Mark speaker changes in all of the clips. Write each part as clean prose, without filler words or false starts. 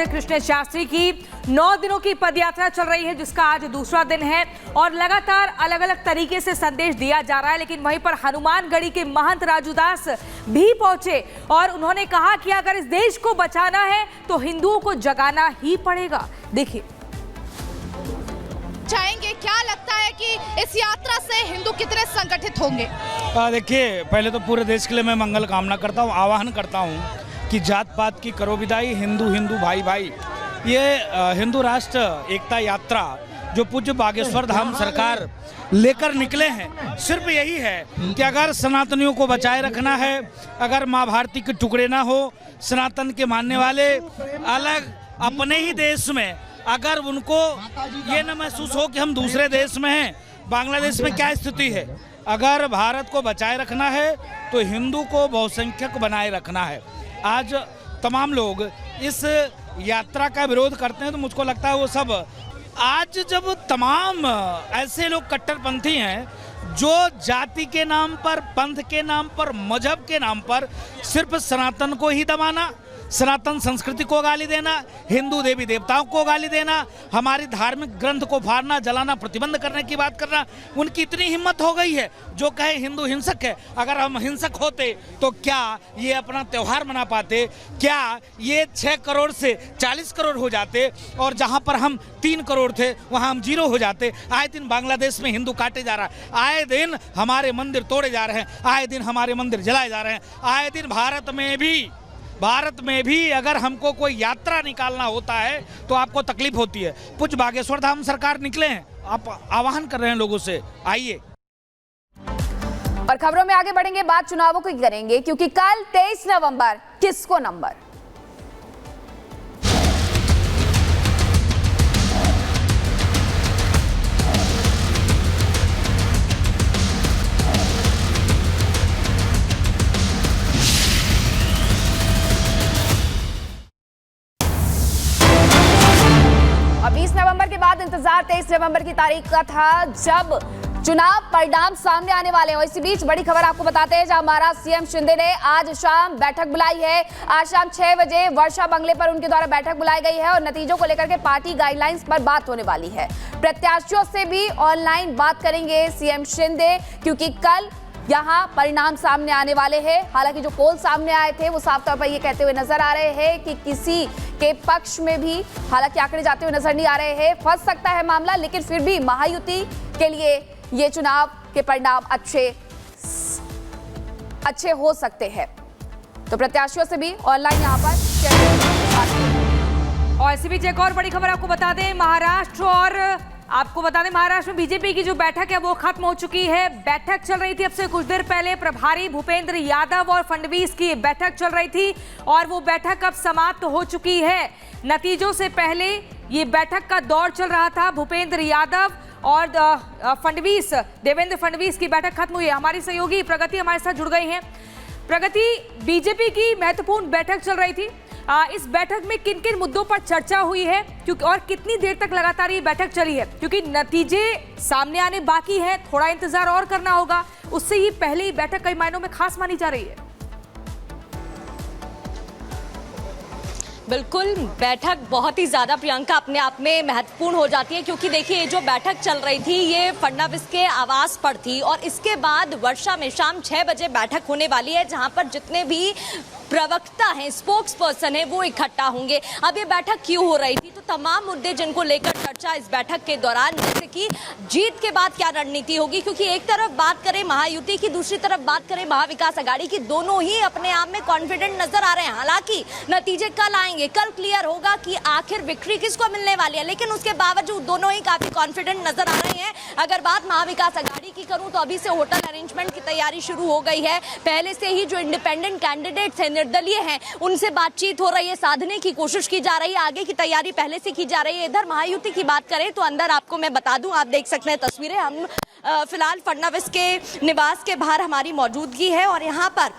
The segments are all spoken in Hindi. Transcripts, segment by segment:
Speaker 1: मंदिर कृष्ण शास्त्री की 9 दिनों की पदयात्रा चल रही है, जिसका आज दूसरा दिन है और लगातार अलग अलग तरीके से संदेश दिया जा रहा है। लेकिन वहीं पर हनुमानगढ़ी के महंत राजूदास भी पहुंचे और उन्होंने कहा कि अगर इस देश को बचाना है तो हिंदुओं को जगाना ही पड़ेगा। देखिए,
Speaker 2: चाहेंगे क्या लगता है कि इस यात्रा से हिंदू कितने संगठित होंगे?
Speaker 3: देखिए, पहले तो पूरे देश के लिए मैं मंगल कामना करता हूँ, आह्वान करता हूँ कि जात पात की करो विदाई, हिंदू हिंदू भाई भाई। ये हिंदू राष्ट्र एकता यात्रा जो पूज्य बागेश्वर धाम सरकार लेकर निकले हैं, सिर्फ यही है कि अगर सनातनियों को बचाए रखना है, अगर माँ भारती के टुकड़े ना हो, सनातन के मानने वाले अलग अपने ही देश में अगर उनको ये न महसूस हो कि हम दूसरे देश में हैं। बांग्लादेश में क्या स्थिति है? अगर भारत को बचाए रखना है तो हिंदू को बहुसंख्यक बनाए रखना है। आज तमाम लोग इस यात्रा का विरोध करते हैं तो मुझको लगता है वो सब आज जब तमाम ऐसे लोग कट्टरपंथी हैं जो जाति के नाम पर, पंथ के नाम पर, मजहब के नाम पर सिर्फ सनातन को ही दबाना, सनातन संस्कृति को गाली देना, हिंदू देवी देवताओं को गाली देना, हमारी धार्मिक ग्रंथ को फाड़ना, जलाना, प्रतिबंध करने की बात करना, उनकी इतनी हिम्मत हो गई है जो कहे हिंदू हिंसक है। अगर हम हिंसक होते तो क्या ये अपना त्यौहार मना पाते? क्या ये 6 करोड़ से 40 करोड़ हो जाते? और जहां पर हम 3 करोड़ थे वहां हम 0 हो जाते? आए दिन बांग्लादेश में हिंदू काटे जा रहा है, आए दिन हमारे मंदिर तोड़े जा रहे हैं, आए दिन हमारे मंदिर जलाए जा रहे हैं, आए दिन भारत में भी अगर हमको कोई यात्रा निकालना होता है तो आपको तकलीफ होती है। पूज्य बागेश्वर धाम सरकार निकले हैं, आप आह्वान कर रहे हैं लोगों से, आइए।
Speaker 4: और खबरों में आगे बढ़ेंगे, बात चुनावों की करेंगे क्योंकि कल 23 नवंबर किसको नंबर। और 20 नवंबर के बाद इंतजार 23 नवंबर की तारीख का था जब चुनाव परिणाम सामने आने वाले हैं। इसी बीच बड़ी खबर आपको बताते हैं, जहां महाराष्ट्र सीएम शिंदे ने आज शाम बैठक बुलाई है। आज शाम 6 बजे वर्षा बंगले पर उनके द्वारा बैठक बुलाई गई है और नतीजों को लेकर के पार्टी गाइडलाइंस पर बात होने वाली है। प्रत्याशियों से भी ऑनलाइन बात करेंगे सीएम शिंदे, क्योंकि कल यहाँ परिणाम सामने आने वाले हैं। हालांकि जो पोल सामने आए थे वो साफ तौर पर ये कहते हुए नजर आ रहे हैं कि किसी के पक्ष में भी हालांकि आंकड़े जाते हुए नजर नहीं आ रहे हैं। फंस सकता है मामला, लेकिन फिर भी महायुति के लिए ये चुनाव के परिणाम अच्छे हो सकते हैं। तो प्रत्याशियों से भी ऑनलाइन यहाँ पर।
Speaker 1: और इसी बीच एक और बड़ी खबर आपको बता दें, महाराष्ट्र में बीजेपी की जो बैठक है वो खत्म हो चुकी है। बैठक चल रही थी अब से कुछ देर पहले, प्रभारी भूपेंद्र यादव और फडणवीस की बैठक चल रही थी और वो बैठक अब समाप्त हो चुकी है। नतीजों से पहले ये बैठक का दौर चल रहा था। भूपेंद्र यादव और देवेंद्र फडणवीस की बैठक खत्म हुई है। हमारी सहयोगी प्रगति हमारे साथ जुड़ गई हैं। प्रगति, बीजेपी की महत्वपूर्ण बैठक चल रही थी, इस बैठक में किन किन मुद्दों पर चर्चा हुई है, क्योंकि और कितनी देर तक लगातार ये बैठक चली है? क्योंकि नतीजे सामने आने बाकी है, थोड़ा इंतजार और करना होगा, उससे ही पहले ही बैठक कई मायनों में खास मानी जा रही है।
Speaker 5: बिल्कुल, बैठक बहुत ही ज़्यादा प्रियंका अपने आप में महत्वपूर्ण हो जाती है, क्योंकि देखिए जो बैठक चल रही थी ये फडणवीस के आवास पर थी और इसके बाद वर्षा में शाम 6 बजे बैठक होने वाली है, जहां पर जितने भी प्रवक्ता हैं, स्पोक्स पर्सन है, वो इकट्ठा होंगे। अब ये बैठक क्यों हो रही थी, तो तमाम मुद्दे जिनको लेकर चर्चा इस बैठक के दौरान, जैसे कि जीत के बाद क्या रणनीति होगी, क्योंकि एक तरफ बात करें महायुति की, दूसरी तरफ बात करें महाविकास आघाड़ी की, दोनों ही अपने आप में कॉन्फिडेंट नजर आ रहे हैं। हालांकि नतीजे कल आएंगे, कल क्लियर होगा कि आखिर विक्ट्री किसको मिलने वाली है, लेकिन उसके बावजूद दोनों ही काफी कॉन्फिडेंट नजर आ रहे हैं। अगर बात महाविकास आघाड़ी की करूं तो अभी से होटल अरेंजमेंट की तैयारी शुरू हो गई है। पहले से ही जो इंडिपेंडेंट कैंडिडेट्स हैं, निर्दलीय हैं, उनसे बातचीत हो रही है, साधने की कोशिश की जा रही है, आगे की तैयारी पहले से की जा रही है। इधर महायुति की बात करें तो अंदर आपको मैं बता दूं, आप देख सकते हैं तस्वीरें, हम फिलहाल फडणवीस के निवास के बाहर हमारी मौजूदगी है और यहाँ पर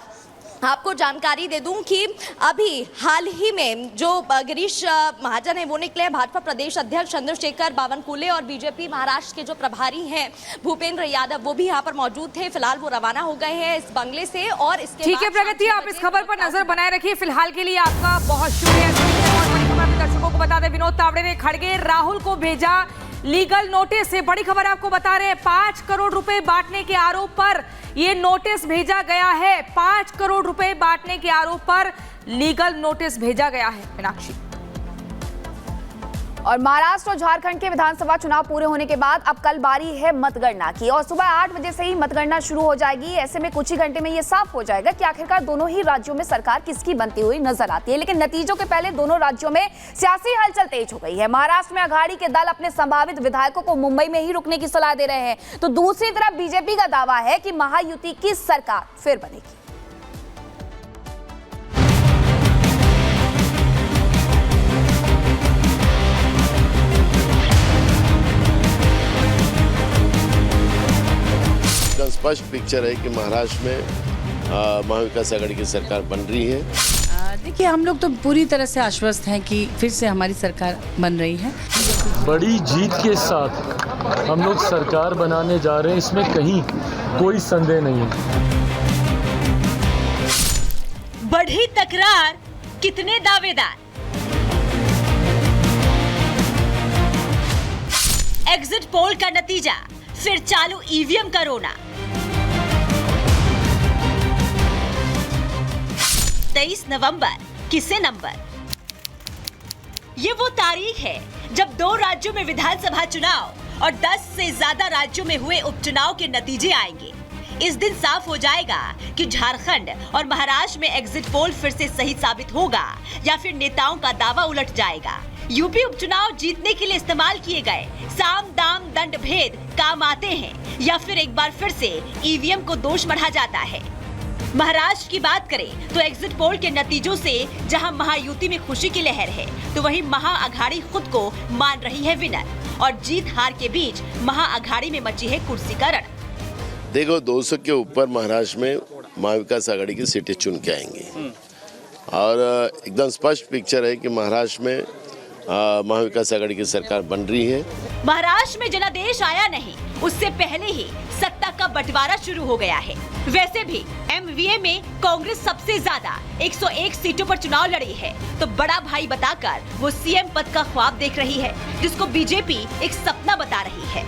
Speaker 5: आपको जानकारी दे दूं कि अभी हाल ही में जो गिरीश महाजन है वो निकले, भाजपा प्रदेश अध्यक्ष चंद्रशेखर बावनकुले और बीजेपी महाराष्ट्र के जो प्रभारी हैं भूपेंद्र यादव, वो भी यहाँ पर मौजूद थे। फिलहाल वो रवाना हो गए हैं इस बंगले से और इसके
Speaker 1: ठीक है प्रगति, आप इस खबर पर नजर बनाए रखिए। फिलहाल के लिए आपका बहुत शुक्रिया। सांसद विनोद तावड़े ने खड़गे राहुल को भेजा लीगल नोटिस। से बड़ी खबर आपको बता रहे हैं, 5 करोड़ रुपए बांटने के आरोप पर यह नोटिस भेजा गया है। 5 करोड़ रुपए बांटने के आरोप पर लीगल नोटिस भेजा गया है। मीनाक्षी,
Speaker 4: और महाराष्ट्र और झारखंड के विधानसभा चुनाव पूरे होने के बाद अब कल बारी है मतगणना की और सुबह 8 बजे से ही मतगणना शुरू हो जाएगी। ऐसे में कुछ ही घंटे में ये साफ हो जाएगा कि आखिरकार दोनों ही राज्यों में सरकार किसकी बनती हुई नजर आती है। लेकिन नतीजों के पहले दोनों राज्यों में सियासी हलचल तेज हो गई है। महाराष्ट्र में अघाड़ी के दल अपने संभावित विधायकों को मुंबई में ही रुकने की सलाह दे रहे हैं, तो दूसरी तरफ बीजेपी का दावा है कि महायुति की सरकार फिर बनेगी।
Speaker 6: स्पष्ट पिक्चर है कि महाराष्ट्र में महाविकास आघाड़ी की सरकार बन रही है।
Speaker 7: देखिए, हम लोग तो पूरी तरह से आश्वस्त हैं कि फिर से हमारी सरकार बन रही है।
Speaker 8: बड़ी जीत के साथ हम लोग सरकार बनाने जा रहे हैं, इसमें कहीं कोई संदेह नहीं है।
Speaker 5: बढ़ी तकरार, कितने दावेदार, एग्जिट पोल का नतीजा, फिर चालू ईवीएम का रोना। 23 नवंबर किसे नंबर? ये वो तारीख है जब 2 राज्यों में विधानसभा चुनाव और 10 से ज्यादा राज्यों में हुए उपचुनाव के नतीजे आएंगे। इस दिन साफ हो जाएगा कि झारखंड और महाराष्ट्र में एग्जिट पोल फिर से सही साबित होगा या फिर नेताओं का दावा उलट जाएगा। यूपी उपचुनाव जीतने के लिए इस्तेमाल किए गए साम दाम दंड भेद काम आते हैं या फिर एक बार फिर से ईवीएम को दोष बढ़ा जाता है। महाराष्ट्र की बात करें तो एग्जिट पोल के नतीजों से जहां महायुति में खुशी की लहर है, तो वहीं महाअघाड़ी खुद को मान रही है विनर और जीत हार के बीच महाअघाड़ी में मची है कुर्सी का रण।
Speaker 6: देखो, 200 के ऊपर महाराष्ट्र में महाविकास आघाड़ी की सीटें चुन के आएंगी और एकदम स्पष्ट पिक्चर है कि महाराष्ट्र में महाविकास आघाड़ी की सरकार बन रही है।
Speaker 5: महाराष्ट्र में जनादेश आया नहीं, उससे पहले ही सत्ता का बंटवारा शुरू हो गया है। वैसे भी एमवीए में कांग्रेस सबसे ज्यादा 101 सीटों पर चुनाव लड़ी है, तो बड़ा भाई बताकर वो सीएम पद का ख्वाब देख रही है, जिसको बीजेपी एक सपना बता रही है।